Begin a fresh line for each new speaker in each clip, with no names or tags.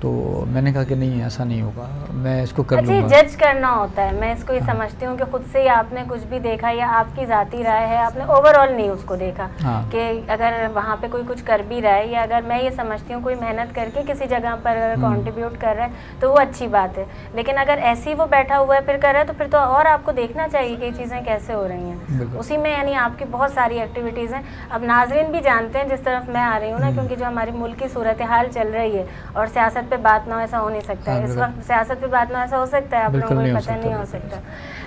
تو میں نے کہا کہ نہیں ایسا نہیں ہوگا, میں اس کو کر لوں گا.
جج کرنا ہوتا ہے, میں اس کو یہ سمجھتی ہوں کہ خود سے ہی آپ نے کچھ بھی دیکھا یا آپ کی ذاتی رائے ہے, آپ نے اوور آل نہیں اس کو دیکھا کہ اگر وہاں پہ کوئی کچھ کر بھی رہا ہے, یا اگر میں یہ سمجھتی ہوں کوئی محنت کر کے کسی جگہ پر اگر کنٹریبیوٹ کر رہا ہے تو وہ اچھی بات ہے, لیکن اگر ایسے ہی وہ بیٹھا ہوا ہے پھر کر رہا ہے تو پھر تو اور آپ کو دیکھنا چاہیے کہ یہ چیزیں کیسے ہو رہی ہیں. اسی میں یعنی آپ کی بہت ساری ایکٹیویٹیز ہیں. اب ناظرین بھی جانتے ہیں جس طرف میں آ رہی ہوں نا, کیونکہ جو ہماری ملک کی صورتحال چل رہی ہے اور سیاست پہ بات نہ ہو ایسا ہو نہیں سکتا ہے. اس وقت سیاست پہ بات نہ ایسا ہو سکتا ہے, آپ لوگوں کو پتہ نہیں ہو سکتا.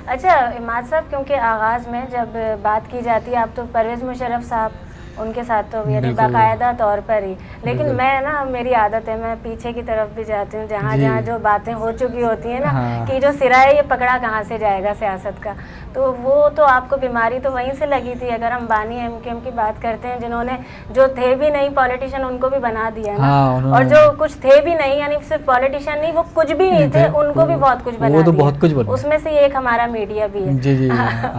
اچھا عماد صاحب, کیونکہ آغاز میں جب بات کی جاتی ہے آپ تو پرویز مشرف صاحب ان کے ساتھ تو یعنی باقاعدہ طور پر ہی, لیکن میں نا میری عادت ہے میں پیچھے کی طرف بھی جاتی ہوں جہاں جہاں جو باتیں ہو چکی ہوتی ہیں نا کہ جو سرا ہے یہ پکڑا کہاں سے جائے گا سیاست کا, تو وہ تو آپ کو بیماری تو وہیں سے لگی تھی. اگر ہم بانی ایم کیو ایم کی بات کرتے ہیں, جنہوں نے جو تھے بھی نہیں پولیٹیشین ان کو بھی بنا دیا نا, اور جو کچھ تھے بھی نہیں یعنی صرف پولیٹیشین نہیں وہ کچھ بھی نہیں تھے ان کو بھی بہت کچھ بنا دیا. اس میں سے ایک ہمارا میڈیا بھی ہے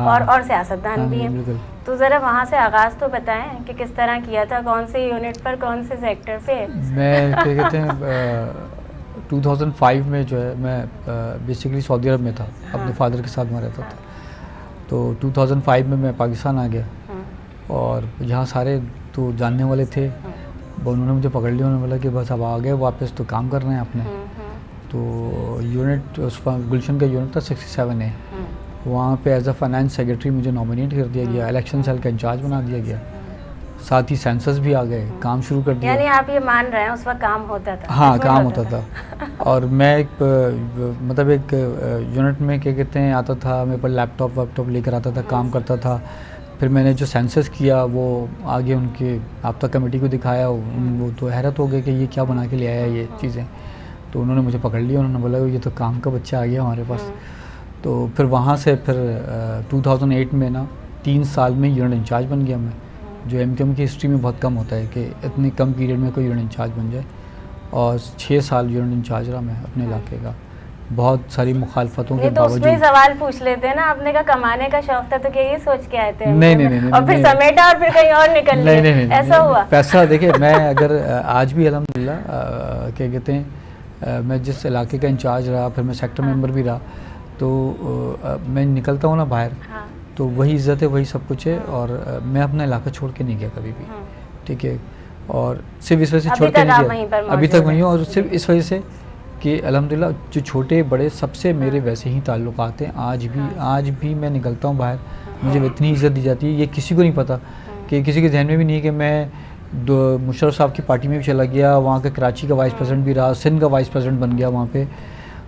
اور سیاستدان بھی ہیں. تو ذرا وہاں سے آغاز تو بتائیں کہ کس طرح کیا تھا, کون سے یونٹ پر, کون سے سیکٹر پہ.
میں کیا کہتے ہیں 2005 میں جو ہے میں بیسیکلی سعودی عرب میں تھا, اپنے فادر کے ساتھ میں رہتا تھا. تو 2005 میں پاکستان آ گیا اور یہاں سارے تو جاننے والے تھے, انہوں نے مجھے پکڑ لیا, انہوں نے بولا کہ بس اب آ گئے واپس تو کام کرنا ہے آپ نے. تو یونٹ اس گلشن کا یونٹ تھا 67A, وہاں پہ ایز اے فائنانس سیکرٹری مجھے نامینیٹ کر دیا گیا, الیکشن سیل کا انچارج بنا دیا گیا, ساتھ ہی سینسس بھی آ گئے, کام شروع کر دیا.
یعنی آپ یہ مان رہے ہیں اس وقت کام ہوتا تھا؟
ہاں کام ہوتا تھا. اور میں ایک مطلب ایک یونٹ میں کیا کہتے ہیں آتا تھا, میرے پر لیپ ٹاپ لے کر آتا تھا, کام کرتا تھا. پھر میں نے جو سینسس کیا وہ آگے ان کے رابطہ کمیٹی کو دکھایا, وہ تو حیرت ہو گئے کہ یہ کیا بنا کے لے آیا یہ چیزیں. تو انہوں نے مجھے پکڑ لیا, انہوں نے بولا یہ تو کام کا بچہ آ گیا ہمارے پاس. تو پھر وہاں سے پھر 2008 میں نا 3 سال میں یونٹ انچارج بن گیا میں, جو ایم کیو ایم کی ہسٹری میں بہت کم ہوتا ہے کہ اتنے کم پیریڈ میں کوئی یونٹ انچارج بن جائے. اور 6 سال یونٹ انچارج رہا میں اپنے علاقے کا, بہت ساری مخالفتوں کے باوجود.
تو اس میں سوال پوچھ لیتے ہیں نا, آپ نے کہا کمانے کا شوق تھا تو کیا یہ سوچ کے آئے تھے؟
نہیں,
اور پھر سمیٹا اور پھر کہیں اور نکل لیے, ایسا ہوا؟
پیسہ دیکھیں, میں اگر آج بھی الحمدللہ کیا کہتے ہیں میں جس علاقے کا انچارج رہا, پھر میں سیکٹر ممبر بھی رہا, تو میں نکلتا ہوں نا باہر تو وہی عزت ہے, وہی سب کچھ ہے. اور میں اپنا علاقہ چھوڑ کے نہیں گیا کبھی بھی, ٹھیک ہے. اور صرف اس وجہ سے چھوڑ کے نہیں گیا, ابھی تک وہیں ہوں. اور صرف اس وجہ سے کہ الحمدللہ جو چھوٹے بڑے سب سے میرے ویسے ہی تعلقات ہیں. آج بھی میں نکلتا ہوں باہر, مجھے اتنی عزت دی جاتی ہے, یہ کسی کو نہیں پتہ, کہ کسی کے ذہن میں بھی نہیں کہ میں مشرف صاحب کی پارٹی میں بھی چلا گیا, وہاں کا کراچی کا وائس پریزیڈنٹ بھی رہا, سندھ کا وائس پریزیڈنٹ بن گیا وہاں پہ.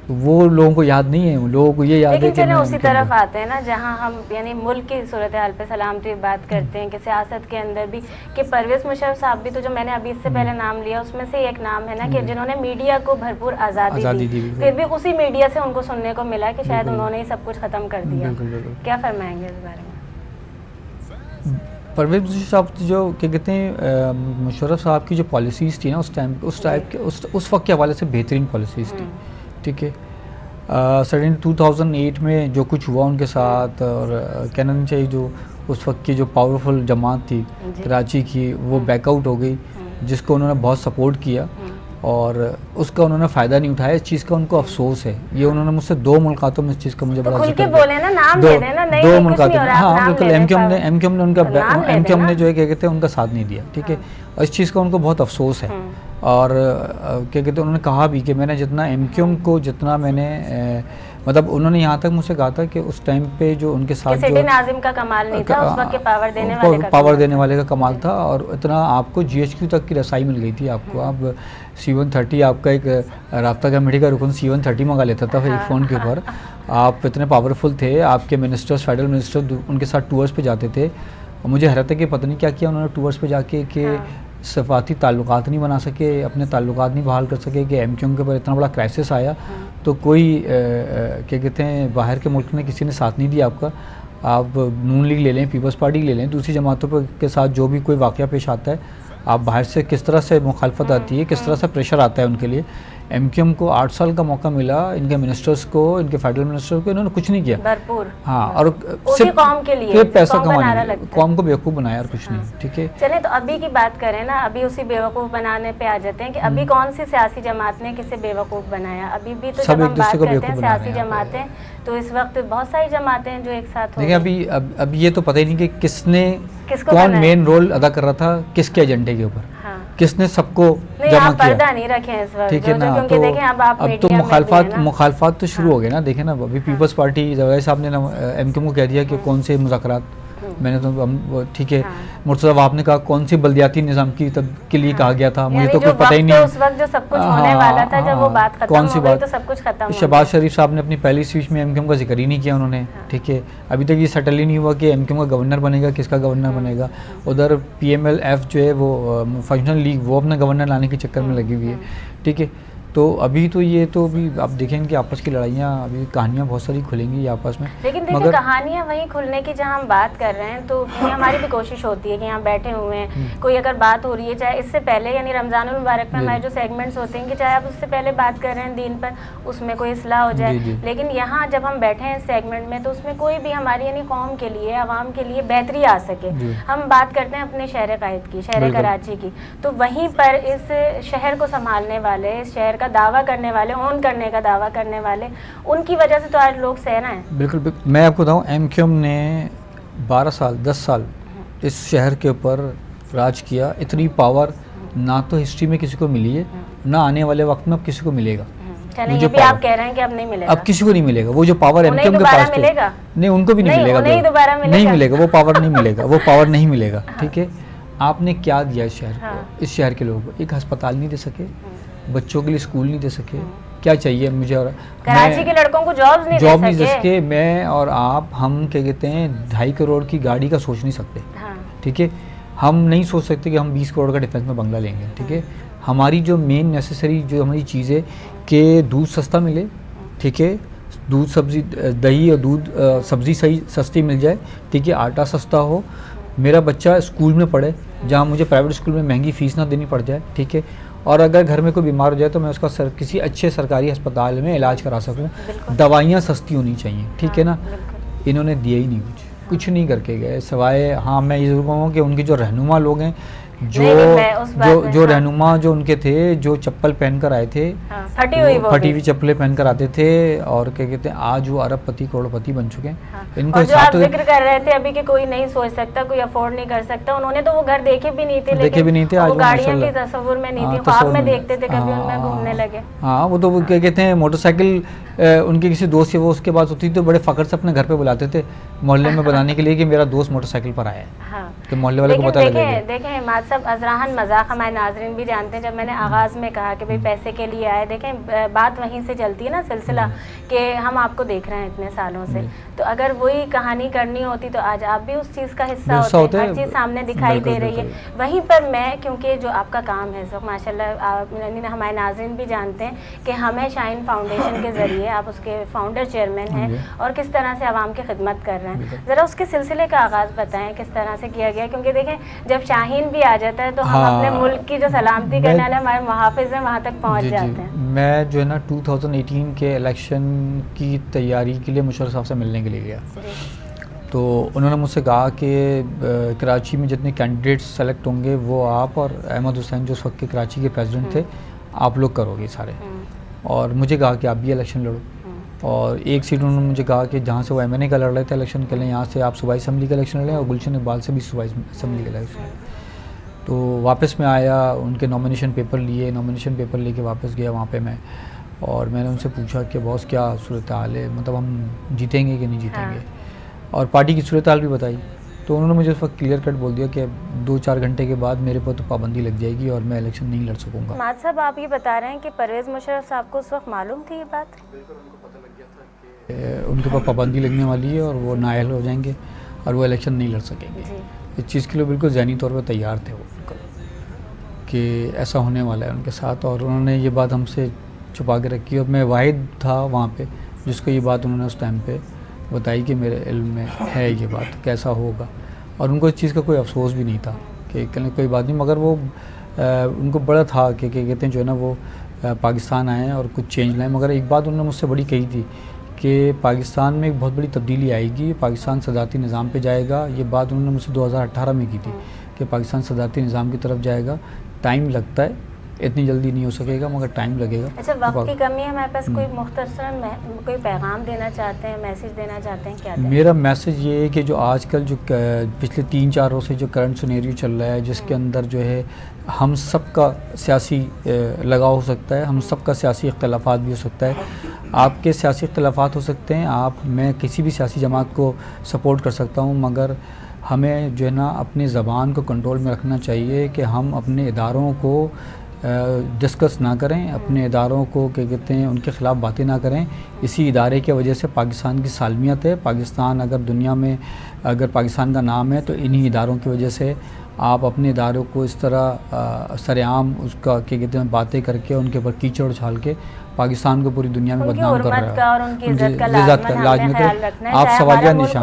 وہ لوگوں کو یاد نہیں ہے, لوگوں کو یہ یاد ہے کہ
لیکن اسی طرف آتے ہیں نا جہاں ہم یعنی ملک کی صورتحال پہ سلامتی بات کرتے ہیں کہ سیاست کے اندر بھی کہ پرویز مشرف صاحب بھی تو جو میں نے ابھی اس سے پہلے نام لیا اس میں سے ایک نام ہے نا کہ جنہوں نے میڈیا کو بھرپور آزادی دی, پھر بھی اسی میڈیا سے ان کو سننے کو ملا کہ شاید انہوں نے ہی سب کچھ ختم کر دیا. کیا فرمائیں گے اس بارے میں؟
پرویز مشرف صاحب جو کیا کہتے ہیں مشرف صاحب کی جو پالیسیز تھی نا اس وقت کے حوالے سے بہترین پالیسیز تھی, ٹھیک ہے. سڈن 2008 میں جو کچھ ہوا ان کے ساتھ, اور کہنا نہیں چاہیے جو اس وقت کی جو پاورفل جماعت تھی کراچی کی وہ بیک آؤٹ ہو گئی, جس کو انہوں نے بہت سپورٹ کیا اور اس کا انہوں نے فائدہ نہیں اٹھایا. اس چیز کا ان کو افسوس ہے. یہ انہوں نے مجھ سے 2 ملاقاتوں میں اس چیز کا مجھے بڑا ذکر کیا, 2 ملاقاتوں میں. ہاں بالکل, ایم کیو ایم نے جو ہے کیا کہتے ہیں ان کا ساتھ نہیں دیا, ٹھیک ہے. اور اس چیز کا ان کو بہت افسوس ہے. اور کیا کہتے ہیں انہوں نے کہا بھی کہ میں نے جتنا ایم کیو ایم کو جتنا میں نے مطلب انہوں نے یہاں تک مجھ سے کہا تھا کہ اس ٹائم پہ جو ان کے ساتھ جو
ناظم کا کمال نہیں تھا, اس وقت کے
پاور دینے والے کا کمال تھا. اور اتنا آپ کو جی ایچ کیو تک کی رسائی مل گئی تھی آپ کو. آپ C-130 آپ کا ایک رابطہ کمیٹی کا رکن C-130 منگا لیتا تھا ایک فون کے اوپر. آپ اتنے پاورفل تھے, آپ کے منسٹرز فیڈرل منسٹر ان کے ساتھ ٹورز پہ جاتے تھے. اور مجھے حیرت ہے کہ پتہ نہیں کیا کیا انہوں نے ٹورز پہ جا کے کہ صفاتی تعلقات نہیں بنا سکے, اپنے تعلقات نہیں بحال کر سکے, کہ ایم کیو ایم کے اوپر اتنا بڑا کرائسس آیا تو کوئی کیا کہتے ہیں باہر کے ملک نے کسی نے ساتھ نہیں دیا آپ کا. آپ نون لیگ لے لیں, پیپلز پارٹی لے لیں, دوسری جماعتوں کے ساتھ جو بھی کوئی واقعہ پیش آتا ہے, آپ باہر سے کس طرح سے مخالفت آتی ہے, کس طرح سے پریشر آتا ہے ان کے لیے ایم کیو ایم کو 8 سال کا موقع ملا, ان کے منسٹرز کو, ان کے فیڈرل منسٹر کو, انہوں نے کچھ نہیں کیا
بھرپور.
ہاں, اور
صرف قوم کے لیے
پیسہ کمانے, قوم کو بیوقوف بنایا اور کچھ نہیں. ٹھیک ہے,
چلیں تو ابھی کی بات کریں نا, ابھی اسی بیوقوف بنانے پہ آ جاتے ہیں کہ ابھی کون سی سیاسی جماعت نے کسے بیوقوف بنایا. ابھی بھی تو جب ہم بات کرتے ہیں سیاسی جماعتیں, تو اس وقت بہت ساری جماعتیں ہیں جو ایک ساتھ ہو.
دیکھیں ابھی یہ تو پتہ ہی نہیں کہ کس نے کون مین رول ادا کر رہا تھا کس کے ایجنڈے کے اوپر, کس نے سب کو جمع کیا.
پردہ نہیں رکھیں اس وقت,
ٹھیک ہے نا, اب تو مخالفات تو شروع ہو گئے نا. دیکھیں نا, ابھی پیپلز پارٹی زوائے صاحب نے ایم کیو ایم کو کہہ دیا کہ کون سے مذاکرات, میں نے تو ٹھیک ہے, مرتضیٰ وہاب نے کہا کون سی بلدیاتی نظام کے لیے کہا گیا تھا, مجھے تو کوئی پتہ ہی نہیں.
اس وقت جو سب کچھ ہونے والا تھا, جب وہ بات ختم ہو گئی تو سب کچھ ختم ہو گیا.
شہباز شریف صاحب نے اپنی پہلی اسپیچ میں ایم کیو ایم کا ذکر ہی نہیں کیا انہوں نے. ٹھیک ہے, ابھی تک یہ سیٹل ہی نہیں ہوا کہ ایم کیو ایم کا گورنر بنے گا, کس کا گورنر بنے گا. ادھر پی ایم ایل ایف جو ہے وہ فنکشنل لیگ, وہ اپنا گورنر لانے کے چکر میں لگی ہوئی ہے. ٹھیک ہے, تو ابھی تو یہ تو ابھی آپ دیکھیں کہ آپس کی لڑائیاں, ابھی کہانیاں بہت ساری کھلیں گی آپس میں.
لیکن دیکھیں کہانیاں وہیں کھلنے کی جہاں ہم بات کر رہے ہیں, تو یہ ہماری بھی کوشش ہوتی ہے کہ یہاں بیٹھے ہوئے ہیں, کوئی اگر بات ہو رہی ہے, چاہے اس سے پہلے یعنی رمضان المبارک میں ہمارے جو سیگمنٹس ہوتے ہیں کہ چاہے آپ اس سے پہلے بات کر رہے ہیں دین پر, اس میں کوئی اصلاح ہو جائے. لیکن یہاں جب ہم بیٹھے ہیں سیگمنٹ میں, تو اس میں کوئی بھی ہماری یعنی قوم کے لیے, عوام کے لیے بہتری آ سکے. ہم بات کرتے ہیں اپنے شہر قائد کی, شہر کراچی کی, تو وہیں پر اس شہر کو سنبھالنے والے, اس شہر کا دعویٰ کرنے والے, اون کرنے کا دعویٰ کرنے والے, ان کی وجہ سے تو آج لوگ سہ رہے ہیں. بالکل.
میں آپ کو بتاؤں, ایم کیو ایم نے 12 سال 10 سال اس شہر کے اوپر راج کیا. اتنی پاور نہ تو ہسٹری میں کسی کو ملی ہے, نہ آنے والے وقت میں اب کسی کو ملے گا.
یہ بھی آپ کہہ رہے ہیں کہ اب نہیں ملے گا,
اب کسی کو نہیں ملے گا. وہ جو پاور ایم کیو ایم کے پاس تھی, نہیں ان کو بھی نہیں ملے گا, نہیں ملے گا, وہ پاور نہیں ملے گا, وہ پاور نہیں ملے گا. ٹھیک ہے, آپ نے کیا دیا اس شہر کو, اس شہر کے لوگوں کو؟ ایک ہسپتال نہیں دے سکے, بچوں کے لیے اسکول نہیں دے سکے. کیا چاہیے مجھے؟ اور
کراچی کے لڑکوں کو جاب نہیں دے سکے.
میں اور آپ, ہم کیا کہتے ہیں 2.5 کروڑ کی گاڑی کا سوچ نہیں سکتے. ٹھیک ہے, ہم نہیں سوچ سکتے کہ ہم 20 کروڑ کا ڈیفینس میں بنگلہ لیں گے. ٹھیک ہے, ہماری جو مین نیسیسری جو ہماری چیز ہے کہ دودھ سستا ملے. ٹھیک ہے, دودھ سبزی, دہی اور دودھ سبزی صحیح سستی مل جائے. ٹھیک ہے, آٹا سستا ہو, میرا بچہ اسکول میں پڑھے جہاں مجھے پرائیویٹ اسکول میں مہنگی فیس نہ دینی پڑ جائے. ٹھیک ہے, اور اگر گھر میں کوئی بیمار ہو جائے تو میں اس کا کسی اچھے سرکاری ہسپتال میں علاج کرا سکوں. دوائیاں سستی ہونی چاہیے. ٹھیک ہے نا, انہوں نے دیا ہی نہیں, کچھ نہیں کر کے گئے سوائے. ہاں میں یہ ضرور کہوں کہ ان کے جو رہنما لوگ ہیں, جو رہنما جو ان کے تھے, جو چپل پہن کر آئے تھے, پھٹی ہوئی چپلیں پہن کر آتے تھے, اور کیا کہتے ہیں آج وہ ارب پتی کروڑ پتی بن چکے ہیں. ان کو
جو آپ ذکر کر رہے تھے ابھی کہ کوئی نہیں سوچ سکتا, کوئی افورڈ نہیں کر سکتا, انہوں نے تو وہ گھر دیکھے بھی نہیں تھے, وہ گاڑیاں بھی تصور میں نہیں تھی, خواب میں دیکھتے تھے, کبھی ان میں گھومنے لگے.
ہاں, وہ تو وہ کیا کہتے ہیں موٹر سائیکل ان کے کسی دوست سے وہ اس کے بعد ہوتی تو بڑے فخر سے اپنے گھر پہ بلاتے تھے محلے میں بنانے کے لیے کہ میرا دوست موٹر سائیکل پر آیا ہے, کہ محلے والے کو پتہ لگے.
دیکھیں مات صاحب, ازراہن مذاق ہمارے ناظرین بھی جانتے ہیں. جب میں نے آغاز میں کہا کہ بھئی پیسے کے لیے آئے, دیکھیں بات وہیں سے چلتی ہے نا سلسلہ, کہ ہم آپ کو دیکھ رہے ہیں اتنے سالوں سے, تو اگر وہی کہانی کرنی ہوتی تو آج آپ بھی اس چیز کا حصہ ہوتے, ہر چیز سامنے دکھائی دے رہی ہے. وہیں پر میں, کیونکہ جو آپ کا کام ہے سب ماشاء اللہ ہمارے ناظرین بھی جانتے ہیں کہ ہمیں شائن فاؤنڈیشن کے ذریعے آپ اس کے فاؤنڈر چیئرمین ہیں, اور کس طرح سے عوام کی خدمت کر رہے ہیں. ذرا اس کے سلسلے کا آغاز بتائیں کس طرح سے کیا گیا, کیونکہ دیکھیں جب شاہین بھی آ جاتا ہے تو ہم اپنے ملک کی جو سلامتی کرنے والے ہمارے محافظ ہیں وہاں تک پہنچ جاتے ہیں.
میں جو ہے نا 2018 کے الیکشن کی تیاری کے لیے مشرف صاحب سے ملنے کے لیے گیا, تو انہوں نے مجھ سے کہا کہ کراچی میں جتنے کینڈیڈیٹس سلیکٹ ہوں گے وہ آپ اور احمد حسین جو اس وقت کے کراچی کے پریزیڈنٹ تھے, آپ لوگ کرو گے سارے. اور مجھے کہا کہ آپ بھی الیکشن لڑو, اور ایک سیٹ انہوں نے مجھے کہا کہ جہاں سے وہ ایم این اے کا لڑ رہے تھے الیکشن کے لیے, یہاں سے آپ صوبائی اسمبلی کا الیکشن لڑیں, اور گلشن اقبال سے بھی صوبائی اسمبلی کا الیکشن. تو واپس میں آیا, ان کے نامینیشن پیپر لیے, نامینیشن پیپر لے کے واپس گیا وہاں پہ میں, اور میں نے ان سے پوچھا کہ باس کیا صورتحال ہے, مطلب ہم جیتیں گے کہ نہیں جیتیں گے, اور پارٹی کی صورتحال بھی بتائی. تو انہوں نے مجھے اس وقت کلیئر کٹ بول دیا کہ 2-4 گھنٹے کے بعد میرے پر تو پابندی لگ جائے گی اور میں الیکشن نہیں لڑ سکوں گا.
مات صاحب آپ یہ بتا رہے ہیں کہ پرویز مشرف صاحب کو اس وقت معلوم تھی یہ بات؟
ان کے اوپر پابندی لگنے والی ہے اور وہ نااہل ہو جائیں گے اور وہ الیکشن نہیں لڑ سکیں گے. اس چیز کے لیے بالکل ذہنی طور پہ تیار تھے وہ بالکل کہ ایسا ہونے والا ہے ان کے ساتھ, اور انہوں نے یہ بات ہم سے چھپا کے رکھی, اور میں واحد تھا وہاں پہ جس کو یہ بات انہوں نے اس ٹائم پہ بتائی کہ میرے علم میں ہے یہ بات, کیسا ہوگا. اور ان کو اس چیز کا کوئی افسوس بھی نہیں تھا کہ کوئی بات نہیں, مگر وہ ان کو بڑا تھا کہ کہتے ہیں جو ہے نا وہ پاکستان آئے ہیں اور کچھ چینج لائیں، مگر ایک بات انہوں نے مجھ سے بڑی کہی تھی کہ پاکستان میں ایک بہت بڑی تبدیلی آئے گی، پاکستان صدارتی نظام پہ جائے گا. یہ بات انہوں نے مجھ سے 2018 میں کی تھی کہ پاکستان صدارتی نظام کی طرف جائے گا. ٹائم لگتا ہے، اتنی جلدی نہیں ہو سکے گا مگر ٹائم لگے گا.
اچھا، وقت کی کمی ہے ہمارے پاس، کوئی مختصراً کوئی پیغام دینا چاہتے ہیں، میسج دینا چاہتے ہیں، کیا دیں؟
میرا میسج یہ ہے کہ جو آج کل جو پچھلے 3-4 روز سے جو کرنٹ سینیریو چل رہا ہے، جس کے اندر جو ہے ہم سب کا سیاسی لگاؤ ہو سکتا ہے، ہم سب کا سیاسی اختلافات بھی ہو سکتا ہے. آپ کے سیاسی اختلافات ہو سکتے ہیں، میں کسی بھی سیاسی جماعت کو سپورٹ کر سکتا ہوں، مگر ہمیں جو ہے نا اپنی زبان کو کنٹرول میں رکھنا چاہیے کہ ہم اپنے اداروں کو ڈسکس نہ کریں، اپنے اداروں کو کیا کہتے ہیں ان کے خلاف باتیں نہ کریں. اسی ادارے کی وجہ سے پاکستان کی سالمیت ہے. پاکستان اگر دنیا میں اگر پاکستان کا نام ہے تو انہی اداروں کی وجہ سے. آپ اپنے اداروں کو اس طرح سر عام اس کا کیا کہتے ہیں باتیں کر کے ان کے اوپر کیچڑ اچھال کے پاکستان کو پوری دنیا میں بدنام کر رہا ہے.
اور ان کی عزت کا لازمت ہے.
آپ سوالیہ نشان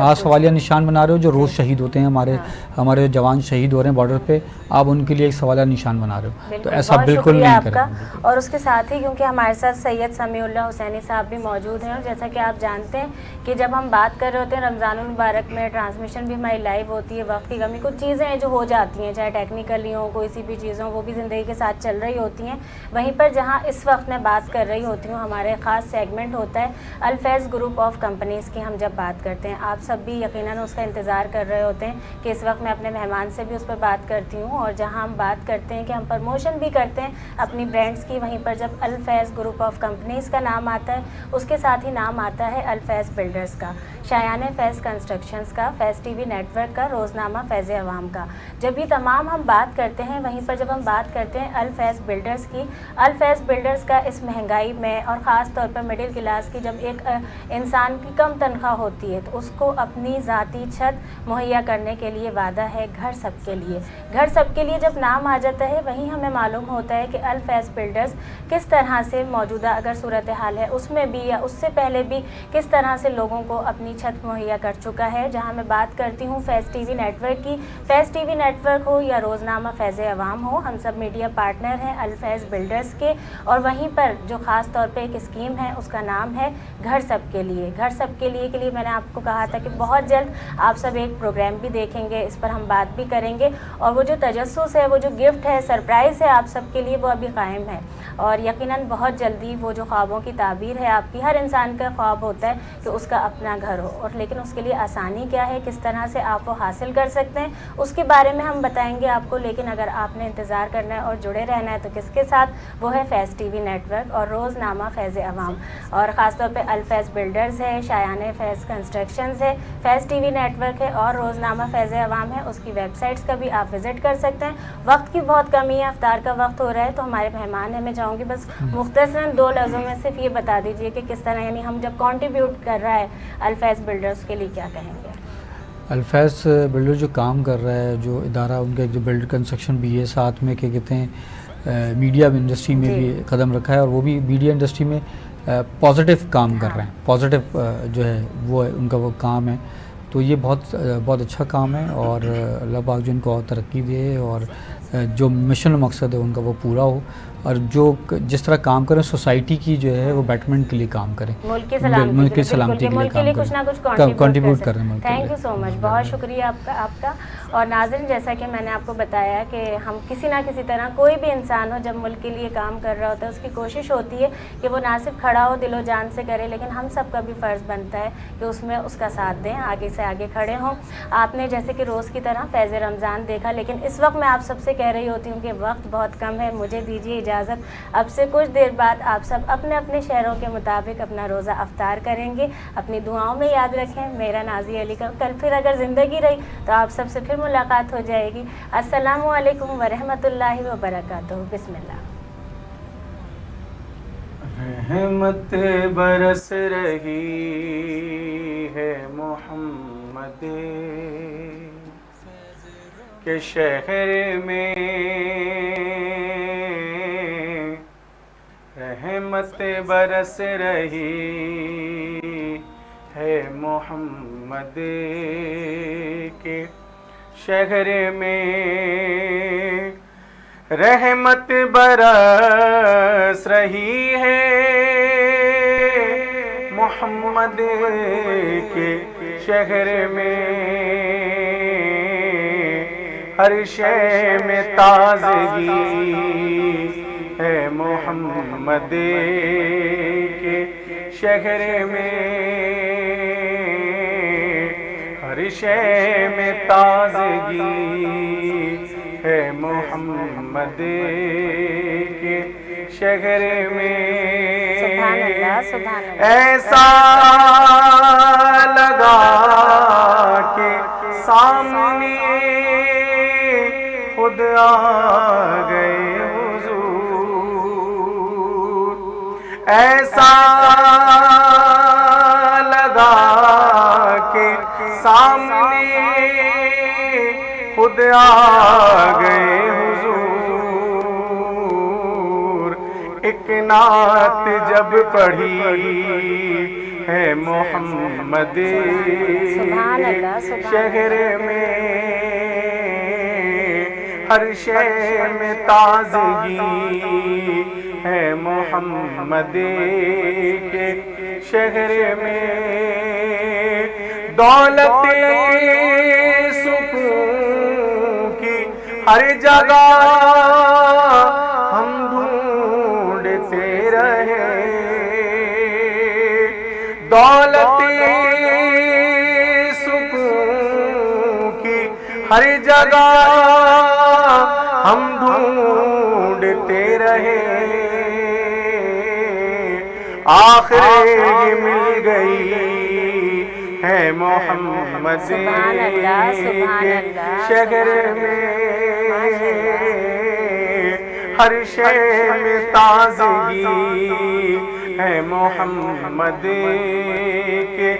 آپ
سوالیہ نشان بنا رہے ہو. جو روز شہید ہوتے ہیں ہمارے جوان شہید ہو رہے ہیں بارڈر پہ، آپ ان کے لیے ایک سوالیہ نشان بنا رہے ہو، تو ایسا بالکل نہیں کریں.
اور اس کے ساتھ ہی کیونکہ ہمارے ساتھ سید سمیع اللہ حسینی صاحب بھی موجود ہیں، اور جیسا کہ آپ جانتے ہیں کہ جب ہم بات کر رہے ہوتے ہیں رمضان المبارک میں ٹرانسمیشن بھی ہماری لائیو ہوتی ہے. وقت کی کمی، کچھ چیزیں ہیں جو ہو جاتی ہیں، چاہے ٹیکنیکلی ہوں، کوئی سی بھی چیزوں وہ بھی زندگی کے ساتھ چل رہی ہوتی ہیں. وہیں پر جہاں اس وقت میں بات کر رہی ہوتی ہوں، ہمارے خاص سیگمنٹ ہوتا ہے الفیض گروپ آف کمپنیز کی. ہم جب بات کرتے ہیں، آپ سب بھی یقیناً اس کا انتظار کر رہے ہوتے ہیں کہ اس وقت میں اپنے مہمان سے بھی اس پر بات کرتی ہوں. اور جہاں ہم بات کرتے ہیں کہ ہم پروموشن بھی کرتے ہیں اپنی برانڈز کی، وہیں پر جب الفیض گروپ آف کمپنیز کا نام آتا ہے، اس کے ساتھ ہی نام آتا ہے الفیض بلڈرز کا، شایان فیض کنسٹرکشنز کا، فیض ٹی وی نیٹ ورک کا، روزنامہ فیض عوام کا. جب یہ تمام ہم بات کرتے ہیں، وہیں پر جب ہم بات کرتے ہیں الفیض بلڈرز کی، الفیض بلڈرز کا اس مہنگائی میں اور خاص طور پر مڈل کلاس کی جب ایک انسان کی کم تنخواہ ہوتی ہے تو اس کو اپنی ذاتی چھت مہیا کرنے کے لیے وعدہ ہے گھر سب کے لیے. گھر سب کے لیے جب نام آ جاتا ہے، وہیں ہمیں معلوم ہوتا ہے کہ الفیض بلڈرز کس طرح سے موجودہ اگر صورتحال ہے اس میں بھی یا اس سے پہلے بھی کس طرح سے لوگوں کو اپنی چھت مہیا کر چکا ہے. جہاں میں بات کرتی ہوں فیض ٹی وی نیٹ ورک کی، فیض ٹی وی نیٹ ورک ہو یا روزنامہ فیض عوام ہو، ہم سب میڈیا پارٹنر ہیں الفیض بلڈرز کے. اور وہیں پر جو خاص طور پہ ایک اسکیم ہے اس کا نام ہے گھر سب کے لیے. گھر سب کے لیے میں نے آپ کو کہا تھا کہ بہت جلد آپ سب ایک پروگرام بھی دیکھیں گے، اس پر ہم بات بھی کریں گے. اور وہ جو تجسس ہے، وہ جو گفٹ ہے، سرپرائز ہے آپ سب کے لیے، وہ ابھی قائم ہے. اور یقیناً بہت جلدی وہ جو خوابوں کی تعبیر ہے آپ کی، ہر انسان کا خواب ہوتا ہے کہ اس کا اپنا گھر ہو، اور لیکن اس کے لیے آسانی کیا ہے، کس طرح سے آپ وہ حاصل کر سکتے ہیں، اس کے بارے میں ہم بتائیں گے آپ کو. لیکن اگر آپ نے انتظار کرنا ہے اور جڑے رہنا ہے تو کس کے ساتھ؟ وہ ہے فیض ٹی وی نیٹ ورک اور روزنامہ فیض عوام. اور خاص طور پہ الفیض بلڈرز ہے، شایان فیض کنسٹرکشنز ہے، فیض ٹی وی نیٹ ورک ہے اور روزنامہ فیض عوام ہے. اس کی ویب سائٹس کا بھی آپ وزٹ کر سکتے ہیں. وقت کی بہت کمی ہے، افطار کا وقت ہو رہا ہے، تو ہمارے مہمان ہیں، میں چاہوں گی بس مختصراً 2 لفظوں میں صرف یہ بتا دیجیے کہ کس طرح یعنی ہم جب کنٹریبیوٹ کر رہا ہے الفیض بلڈرز کے لیے کیا کہیں گے؟
الفیض بلڈر جو کام کر رہا ہے، جو ادارہ ان کا جو بلڈ کنسٹرکشن بھی ہے، ساتھ میں کیا کہتے ہیں میڈیا انڈسٹری میں بھی قدم رکھا ہے، اور وہ بھی میڈیا انڈسٹری میں پازیٹیو کام کر رہے ہیں. پازیٹیو جو ہے وہ ان کا وہ کام ہے، تو یہ بہت اچھا کام ہے. اور اللہ پاک جو ان کو اور ترقی دے، اور جو مشن و مقصد ہے ان کا وہ پورا ہو، اور جو جس طرح کام کریں سوسائٹی کی جو ہے وہ بیٹرمنٹ کے لیے کام کریں،
ملک کی
سلامتی کے لیے
کچھ نہ کچھ
کنٹریبیوٹ کر رہے ہیں.
تھینک یو سو مچ، بہت شکریہ آپ کا. اور ناظرین، جیسا کہ میں نے آپ کو بتایا کہ ہم کسی نہ کسی طرح، کوئی بھی انسان ہو جب ملک کے لیے کام کر رہا ہوتا ہے، اس کی کوشش ہوتی ہے کہ وہ نہ صرف کھڑا ہو دل و جان سے کرے، لیکن ہم سب کا بھی فرض بنتا ہے کہ اس میں اس کا ساتھ دیں، آگے سے آگے کھڑے ہوں. آپ نے جیسے کہ روز کی طرح فیض رمضان دیکھا، لیکن اس وقت میں آپ سب سے کہہ رہی ہوتی ہوں کہ وقت بہت کم ہے، مجھے دیجیے اجازت. اب سے کچھ دیر بعد آپ سب اپنے اپنے شہروں کے مطابق اپنا روزہ افطار کریں گے. اپنی دعاؤں میں یاد رکھیں میرا نازی علی کا. کل پھر اگر زندگی رہی تو آپ سب سے پھر ملاقات ہو جائے گی. السلام علیکم ورحمۃ اللہ وبرکاتہ. بسم اللہ.
رحمت برس رہی ہے محمد کے شہر میں، رحمت برس رہی ہے محمد کے شہر میں. رحمت برس رہی ہے محمد کے شہر میں، ہر شے میں تازگی ہے محمد کے شہر میں، ہر شے میں تازگی ہے محمد کے شہر میں۔
سبحان اللہ، سبحان اللہ۔
ایسا لگا کہ سامنے خود آ گئے حضور، ایسا لگا کہ سامنے خود آ گئے حضور۔ ایک نعت جب پڑھی ہے محمد شہر میں، ہر شے میں تازگی ہے محمد کے شہر میں، دولت سکون کی ہر جگہ ہم ڈھونڈتے رہے، دولت سکون کی ہر جگہ ہم ڈھونڈتے رہے، آخر یہ مل گئی ہے محمد کے شہر میں، ہر شے میں تازگی ہے محمد کے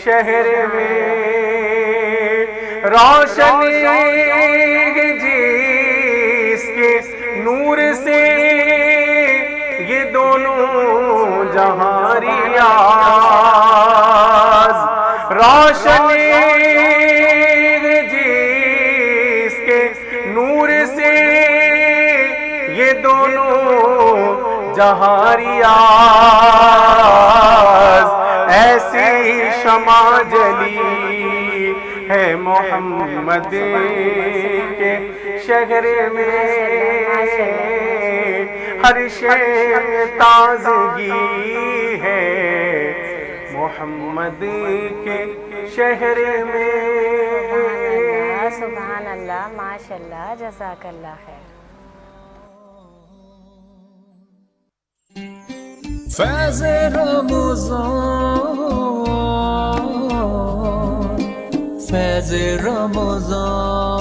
شہر میں، روشنی جس کے نور سے یہ دونوں جہاں ریاض، روشنی جس کے نور سے یہ دونوں جہاں ریاض، ایسی شمع جلی ہے محمد کے شہر میں، ہر شے میں تازگی ہے محمد کے شہر میں۔
سبحان اللہ، ماشاء اللہ، جزاک اللہ خیر۔
فیض رمضان، فیض رمضان،